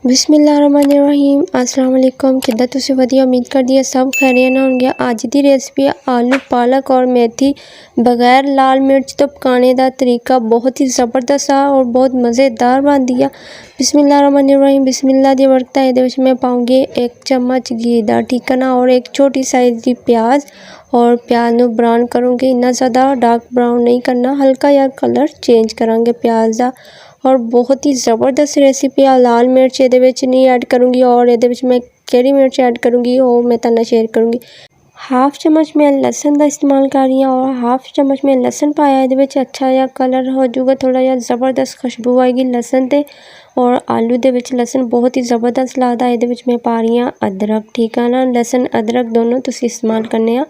बिस्मिल्लाहिर्रहमानिर्रहीम अस्सलाम वालेकुम। किद्दां तुसीं वधिया, उम्मीद करदी है सब खैरियत नाल होणगे। अज दी रेसिपी आलू पालक और मेथी बगैर लाल मिर्च तो पकाने दा तरीका बहुत ही ज़बरदस्त और बहुत मज़ेदार बनदी है। बिस्मिल्लाहिर्रहमानिर्रहीम बिस्मिल्लाह दी बरकत है। इहदे विच मैं पाऊंगी 1 चम्मच घी दा, ठीक है ना, और एक छोटी साइज़ दी प्याज। और प्याज नूं ब्राउन करूँगी, इन्ना ज़्यादा डार्क ब्राउन नहीं करना, हल्का जिहा कलर चेंज करांगे प्याज दा। और बहुत ही ज़बरदस्त रेसिपी है। लाल मिर्च इहदे विच नहीं ऐड करूँगी और इहदे विच मैं केड़ी मिर्च ऐड करूँगी वो मैं तुहाडे नाल शेयर करूँगी। हाफ चम्मच मैं लहसुन का इस्तेमाल कर रही हूँ और हाफ चम्मच मैं लहसुन पाया। इहदे विच अच्छा जिहा कलर हो जाऊगा, थोड़ा जिहा ज़बरदस्त खुशबू आएगी लहसुन ते। और आलू दे विच लहसुन बहुत ही ज़बरदस्त लगदा। इहदे विच मैं पा रही हूँ अदरक, ठीक है ना, लहसुन अदरक दोनों तुसीं इस्तेमाल करने आ।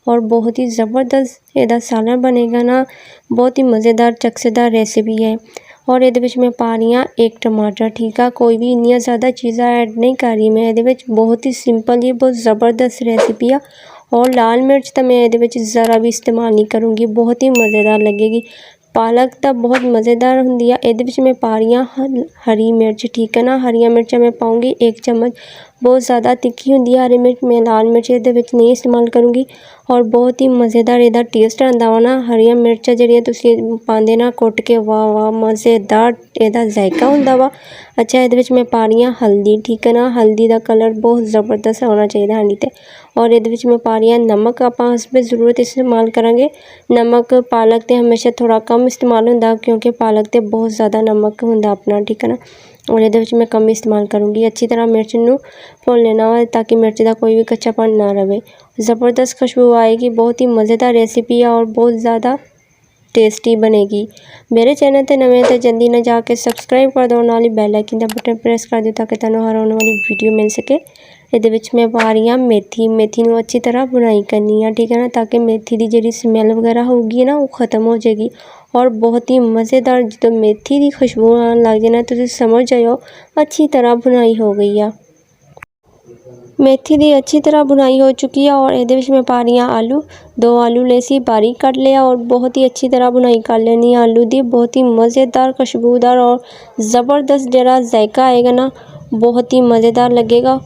और बहुत ही ज़बरदस्त इहदा सालन बनेगा ना, बहुत ही मज़ेदार चस्केदार रेसिपी है। और इहदे विच मैं पा रही हूँ 1 टमाटर, ठीक है, कोई भी इन्नियां ज़्यादा चीज़ां ऐड नहीं कर रही मैं इहदे विच। बहुत ही सिंपल जी बहुत ज़बरदस्त रेसिपी है। और लाल मिर्च तो मैं इहदे विच ज़रा भी इस्तेमाल नहीं करूँगी, बहुत ही मज़ेदार लगेगी। पालक तो बहुत मज़ेदार हुंदी है। इहदे विच मैं पा रही हूँ हरी मिर्च, ठीक है ना, हरियां मिर्चां मैं पाऊँगी 1 चम्मच। बहुत ज़्यादा तिक्खी हुंदी है हरी मिर्च, मैं लाल मिर्च इहदे विच नहीं इस्तेमाल करूँगी। और बहुत ही मज़ेदार इहदा टेस्ट आंदा वा ना, हरियां मिर्चां जिहड़ियां तुसीं पांदे ना कुट के, वाह वाह मज़ेदार इहदा जायका हुंदा वा। अच्छा, इहदे विच मैं पा रही हूँ हल्दी, ठीक है ना, हल्दी दा कलर बहुत ज़बरदस्त होना चाहिए हांडी ते। और इहदे विच मैं पा रही हूँ नमक, आपां हस्बे ज़रूरत इस्तेमाल करांगे नमक। पालक ते हमेशा थोड़ा कम इस्तेमाल हुंदा क्योंकि पालक ते बहुत ज़्यादा नमक हुंदा अपना, ठीक है ना। और इहदे विच मैं कम इस्तेमाल करूँगी। अच्छी तरह मिर्च नूं भुन लेना वा ताकि मिर्च दा कोई भी कच्चापन ना रहे। ज़बरदस्त खुशबू आएगी, बहुत ही मज़ेदार रेसिपी है और बहुत ज़्यादा टेस्टी बनेगी। मेरे चैनल ते नवें ते जल्दी ना जाके सब्सक्राइब कर दो, नाल ही बैल आइकन दा बटन प्रेस कर दो ताकि तुहानूं हर आने वाली वीडियो मिल सके। इहदे विच मैं पा रही हूँ मेथी, मेथी नूं अच्छी तरह बुनाई करनी है, ठीक है ना, ताकि मेथी दी जिहड़ी स्मैल वगैरह होगी ना वो ख़त्म हो जाएगी। और बहुत ही मज़ेदार जो मेथी दी खुशबू आन लग जाए ना, तुसीं समझ जाओ अच्छी तरह बुनाई हो गई है। मेथी दी अच्छी तरह बुनाई हो चुकी है। और इहदे विच मैं पा रही हूँ आलू, 2 आलू ले सी बारीक कट लिया और बहुत ही अच्छी तरह बुनाई कर लेनी है आलू दी। बहुत ही मज़ेदार खुशबूदार और ज़बरदस्त जिहड़ा जायका आएगा ना, बहुत ही मज़ेदार लगेगा।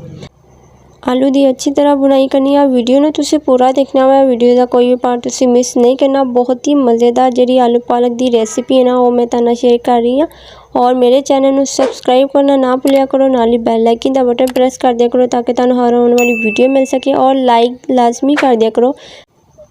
आलू दी अच्छी तरह बुनाई करनी है। वीडियो नूं तुसीं पूरा देखना वा, वीडियो दा कोई भी पार्ट तुसीं मिस नहीं करना। बहुत ही मज़ेदार जिहड़ी आलू पालक दी रेसिपी है ना वो मैं तुहाडे नाल शेयर कर रही हूँ। और मेरे चैनल नूं सब्सक्राइब करना ना भुलिया करो, नाल ही बैल आइकन दा बटन प्रेस कर दिया करो ताकि तुहानूं हर आने वाली वीडियो मिल सके। और लाइक लाजमी कर दिया करो।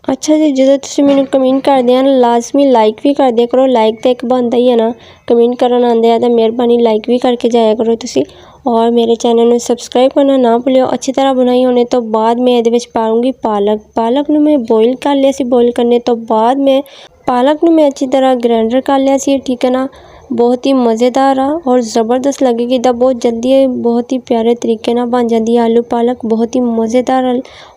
अच्छा जी, जो तुसीं मैनूं कमेंट करदे ना लाजमी लाइक भी कर दिया करो। लाइक तो एक बनता ही है ना, कमेंट करन आंदे आ तो मेहरबानी लाइक भी करके जाया करो तुसीं। और मेरे चैनल नूं सब्सक्राइब करना ना भुलियो। अच्छी तरह बुनाई होने तो बाद मैं इहदे विच पाऊँगी पालक। पालक नूं मैं बॉयल कर लिया सी, बॉयल करने तो बाद मैं पालक नूं मैं अच्छी तरह ग्राइंडर कर लिया सी, ठीक है ना। बहुत ही मज़ेदार आ और ज़बरदस्त लगेगी। इहदा बहुत जल्दी बहुत ही प्यारे तरीके नाल बन जाती है आलू पालक, बहुत ही मज़ेदार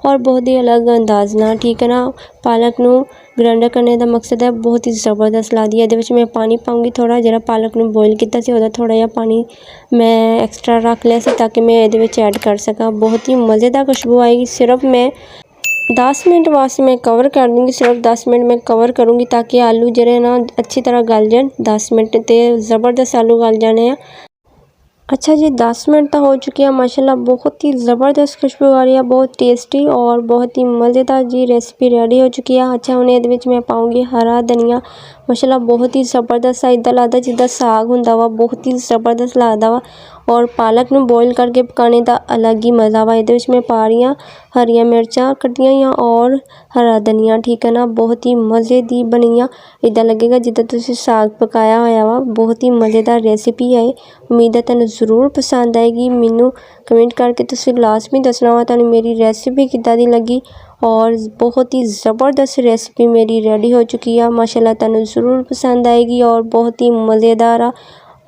और बहुत ही अलग अंदाज नाल, ठीक है ना। पालक नूं ग्राइंडर करने का मकसद है बहुत ही ज़बरदस्त लगदी है। इहदे विच मैं पानी पाऊँगी थोड़ा, जिहड़ा पालक नूं बॉयल कीता सी ओहदा थोड़ा जिहा पानी मैं एक्सट्रा रख लिया सी ताकि मैं इहदे विच ऐड कर सकां। बहुत ही मज़ेदार खुशबू आएगी। सिर्फ मैं 10 मिनट वास्ते मैं कवर कर दूँगी, सिर्फ 10 मिनट मैं कवर करूँगी ताकि आलू जिहड़े ना अच्छी तरह गल जान। 10 मिनट ते ज़बरदस्त आलू गल जाने। अच्छा जी, 10 मिनट तो हो चुके हैं माशाल्लाह। बहुत ही ज़बरदस्त खुशबू आ रही है, बहुत टेस्टी और बहुत ही मज़ेदार जी रेसिपी रेडी हो चुकी है। अच्छा, हुण इहदे विच मैं पाऊँगी हरा धनिया। माशाल्लाह बहुत ही ज़बरदस्त इदां लगदा जिद्दां साग हुंदा वा, बहुत ही ज़बरदस्त लगदा वा। और पालक नूं बॉयल करके पकाने का अलग ही मज़ा वा। इहदे विच मैं पा रही हूँ हरियां मिर्चां कट्टियां होईयां और हरा धनिया, ठीक है ना। बहुत ही मज़े दी बनी आ, इदां लगेगा जिद्दां तुसीं साग पकाया होया वा। बहुत ही मज़ेदार रेसिपी है। उम्मीद है तुहानूं ज़रूर पसंद आएगी। मैनूं कमेंट करके तुसीं लाजमी दसना वा तुहानूं मेरी रेसिपी किद्दां दी लगी। और बहुत ही ज़बरदस्त रेसिपी मेरी रेडी हो चुकी है माशाल्लाह, तुहानूं ज़रूर पसंद आएगी और बहुत ही मज़ेदार आ।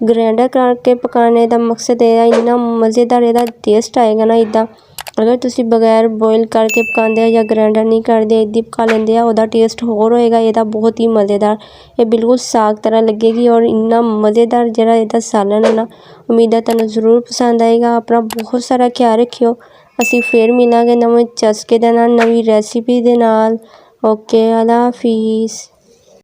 ग्राइंडर करके पकाने का मकसद है इन्ना मज़ेदार इहदा टेस्ट आएगा ना इदां। अगर तुसीं बगैर बॉयल करके पकांदे या ग्राइंडर नहीं करदे इदां पका लैंदे आ, ओहदा टेस्ट होर होएगा इहदा बहुत ही मज़ेदार। ये बिल्कुल साग तरह लगेगी और इन्ना मज़ेदार जिहड़ा इहदा सालन है ना। उम्मीद है तुहानूं ज़रूर पसंद आएगा। अपना बहुत सारा ख्याल रखियो। असीं फिर मिलांगे नवें चस्के दे नाल, नवीं रेसिपी दे नाल। ओके, अल्लाह हाफिज़।